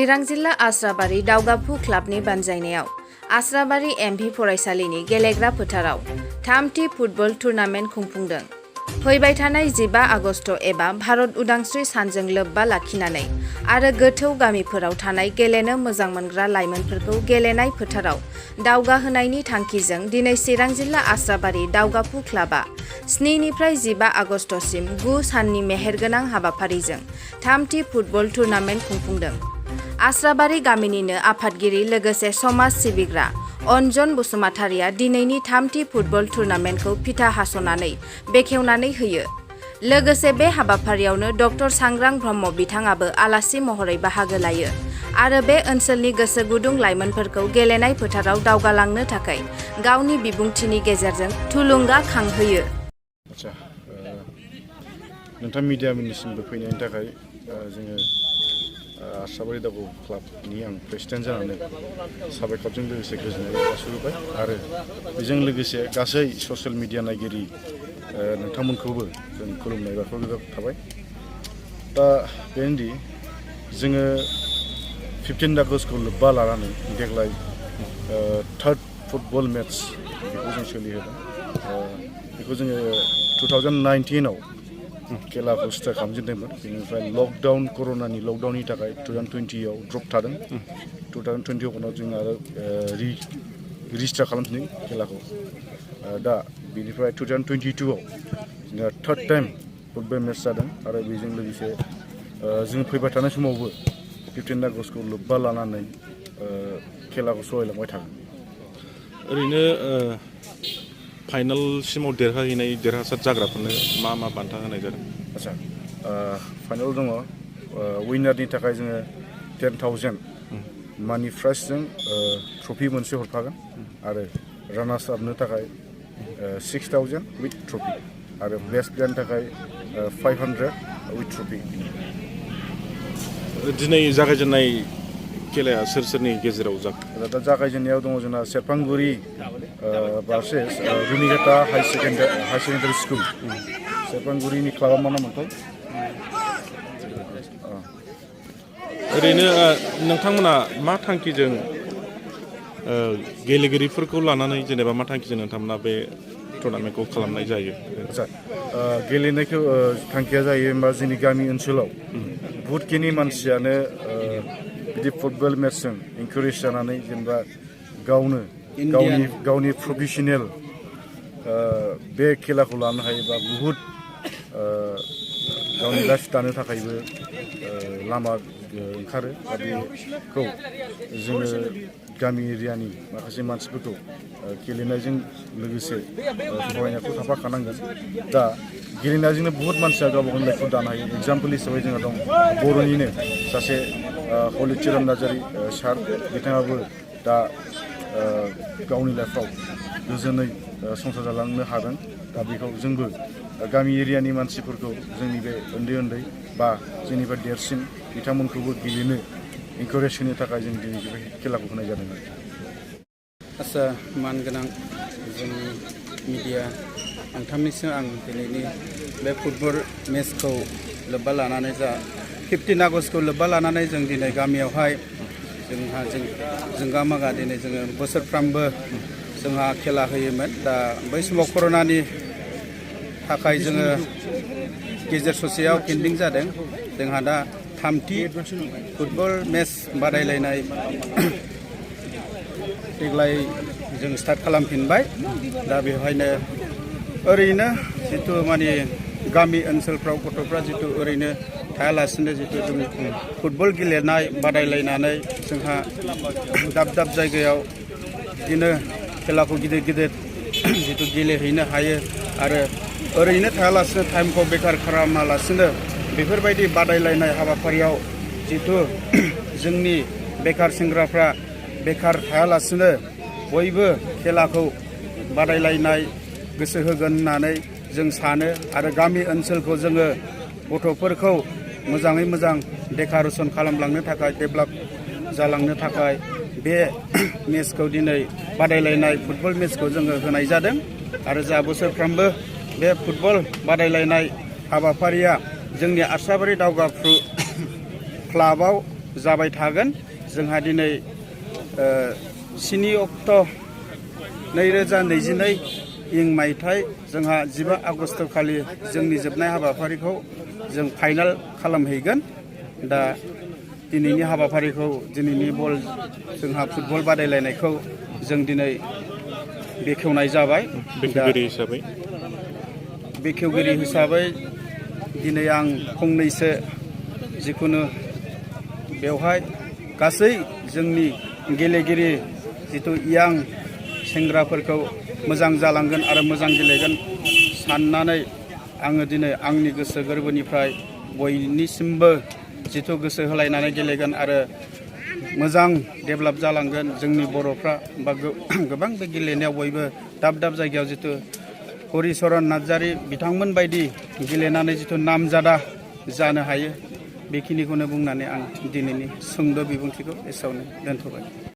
चिरां जिल्ला आस्राबारि दावगाफु क्लाबनि बानजायनायाव आस्राबारि एमभि फरायसालिनि गेलेग्रा फोथाराव थामथि फुटबल टुर्नामेन्ट खुंफुंदों। फैबाय थानाय 15 आगस्ट एबा भारत उदांस्रि सानजों लोब्बा लाखिनानै आरो गोथौ गामिफोराव थानाय गेलेनो मोजां मोनग्रा लाइमोनफोरखौ गेलेनाय फोथाराव दावगाहोनायनि थांखिजों दिनै चिरां जिल्ला आस्राबारि दावगाफु क्लाबा 7 निफ्राय 15 आगस्टसिम 9 साननि मेहेरगोनां हाबाफारिजों थामथि फुटबल टुर्नामेन्ट खुंफुंदों। आस्राबारि गामिनिनो आफादगिरि लोगोसे समाज सिबिग्रा अन्जन बसुमतारिया दिनैनि थामथि फुटबल टुर्नामेन्टखौ फिथा हास'नानै बेखेवनानै होयो। लोगोसे बे हाबाफारियावनो डक्टर सांग्रां ब्रह्म बिथाङाबो आलासि महरै बाहागो लायो आरो बे ओनसोलनि गोसो गुदुं लाइमोनफोरखौ गेलेनाय फोथाराव दावगालांनो थाखाय गावनि बिबुंथिनि गेजेरजों थुलुंगाखांहोयो। नोंथां मिडियानिसिमबो फैनायनि थाखाय जोङो आस्राबारि दावगाफु क्लाबनि आं प्रेसिडेन्ट जानानै साबायखरजों लोगोसे गोजोननाय जासिहरबाय आरो बेजों लोगोसे गासै ससियेल मिडिया नायगिरि नोंथांमोनखौबो जों खुलुमनाय बावहरनाय थाबाय। दा बेनोदि जोङो 15 आगस्टखौ लोब्बा लानानै देग्लाय थार्ड फुटबल मेट्च बेखौ जों सोलिहोदों। बेखौ जोङो 2019आव खेलाखौ स्टार्ट खालामजेनदोंमोन। बेनिफ्राय लकडाउन कर'नानि लकडाउननि थाखाय 2020आव ड्रप थादों। 2021आव जों आरो रिस्टार्ट खालामफिनदों खेलाखौ। दा बेनिफ्राय 2022आव जोंहा थार्ड टाइम फुटबल मेट्च जादों आरो बेजों लोगोसे जों फैबाय थानाय समावबो 15 आगस्टखौ लोब्बा लानानै खेलाखौ सालायलांबाय थागोन। ओरैनो फाइनालसिमाव देरहासार जाग्राफोरनो मा बान्था होनाय जादों? आच्छा, फाइनाल दङ। विनारनि थाखाय जोङो 10,000 मानि प्राइजजों ट्रफि मोनसे हरफागोन आरो रानार्स आपनो थाखाय 6,000 विथ ट्रफि आरो बेस्ट प्लेयारनि थाखाय 500 विथ ट्रफि। दिनै जागायजेननाय खेलाया सोरनि गेजेराव जाखो? दा जागायजेननायाव दङ जोंना सेरफांगुरि भार्सेस रुनिघाटा हाई सेकेन्डारि स्कुल। सेरफांगुरिनि क्लाबा मा नाममोनथाय? ओरैनो नोंथांमोना मा थांखिजों गेलेगिरिफोरखौ लानानै जेनेबा मा थांखिजों नोंथांमोना बे टुर्नामेन्टखौ खालामनाय जायो? आच्छा, गेलेनायखौ थांखिया जायो होनबा जोंनि गामि ओनसोलाव बहुतखिनि मानसियानो बिदि फुटबल मेट्चजों इनकारेज जानानै जेनेबा गावनि प्रफेसनेल बे खेलाखौ लानो हायोबा बुहुत गावनि लाइफ दानो थाखायबो लामा ओंखारो। दा बेखौ जोङो गामि एरियानि माखासे मानसिफोरखौ गेलेनायजों लोगोसे फरायनायखौ थाफाखानांगोन। दा गेलेनायजोंनो बुहुत मानसिया गावबा गावनि लाइफखौ दानो हायो। एग्जाम्पोल हिसाबै जोंहा दं बर'निनो सासे हलिचरन नार्जारि सार, बिथाङाबो दा गावनि लाइफआव गोजोनै संसार जालांनो हादों। दा बेखौ जोंबो गामि एरियानि मानसिफोरखौ जोंनि बे उन्दै बा जोंनिफ्राय देरसिन बिथांमोनखौबो गेलेनो इनकारेज होनो थाखाय जों दिनै बे खेलाखौ होनाय जादों। आच्छा, मानगोनां जोंनि मिडिया नोंथांनिसिम आं दिनैनि बे फुटबल मेट्चखौ लोब्बा लानानै 15 आगस्टखौ लोब्बा लानानै जों दिनै गामियावहाय जोंगा मागा दिनै जोङो बोसोरफ्रामबो जोंहा खेला होयोमोन। दा बै समाव कर'नानि थाखाय जोङो गेजेर ससेयाव पेन्डिं जादों। जोंहा दा थामथि फुटबल मेट्च बादायलायनाय देग्लाय जों स्टार्ट खालामफिनबाय। दा बेवहायनो ओरैनो जिथु माने गामि ओनसोलफ्राव गथ'फ्रा जिथु ओरैनो थायालासिनो जिथु जों फुटबल गेलेनाय बादायलायनानै जोंहा दाब दाब जायगायाव बिदिनो खेलाखौ गिदिर जिथु गेलेहैनो हायो आरो ओरैनो थायालासिनो टाइमखौ बेकार खालामालासिनो बेफोरबायदि बादायलायनाय हाबाफारियाव जिथु जोंनि बेकार सेंग्राफ्रा बेकार थायालासिनो बयबो खेलाखौ बादायलायनाय गोसो होगोन होननानै जों सानो आरो गामि ओनसोलखौ जोङो गथ'फोरखौ मोजाङै मोजां डेक'रेसन खालामलांनो थाखाय डेभेलप जालांनो थाखाय बे मेट्चखौ दिनै बादायलायनाय फुटबल मेट्चखौ जोङो होनाय जादों आरो जा बोसोरफ्रोमबो बे फुटबल बादायलायनाय हाबाफारिया जोंनि आस्राबारि दावगाफु क्लाबाव जाबाय थागोन। जोंहा दिनै 7 अक्ट' 2022 इं मायथाइ जोंहा 15 आगस्ट खालि जोंनि जोबनाय हाबाफारिखौ जों फाइनाल खालामहैगोन। दा दिनैनि हाबाफारिखौ दिनैनि जोंहा फुटबल बादायलायनायखौ जों दिनै बेखेवनाय जाबाय। बेखेवगिरि हिसाबै दिनै आं फंनैसो जिखुनु बेवहाय गासै जोंनि गेलेगिरि जिथु इयां सेंग्राफोरखौ मोजां जालांगोन आरो मोजां गेलेगोन साननानै आङो दिनै आंनि गोसो गोरबोनिफ्राय बयनिसिमबो जिथु गोसो होलायनानै गेलेगोन आरो मोजां डेभेलप जालांगोन जोंनि बर'फ्रा बा गोबां बे गेलेनायाव बयबो दाब दाब जायगायाव जिथु हरिचरन नार्जारी बिथांमोन बायदि गेलेनानै जिथु नामजादा जानो हायो बेखिनिखौनो बुंनानै आं दिनैनि सुंद' बिबुंथिखौ एसेयावनो दोनथ'बाय।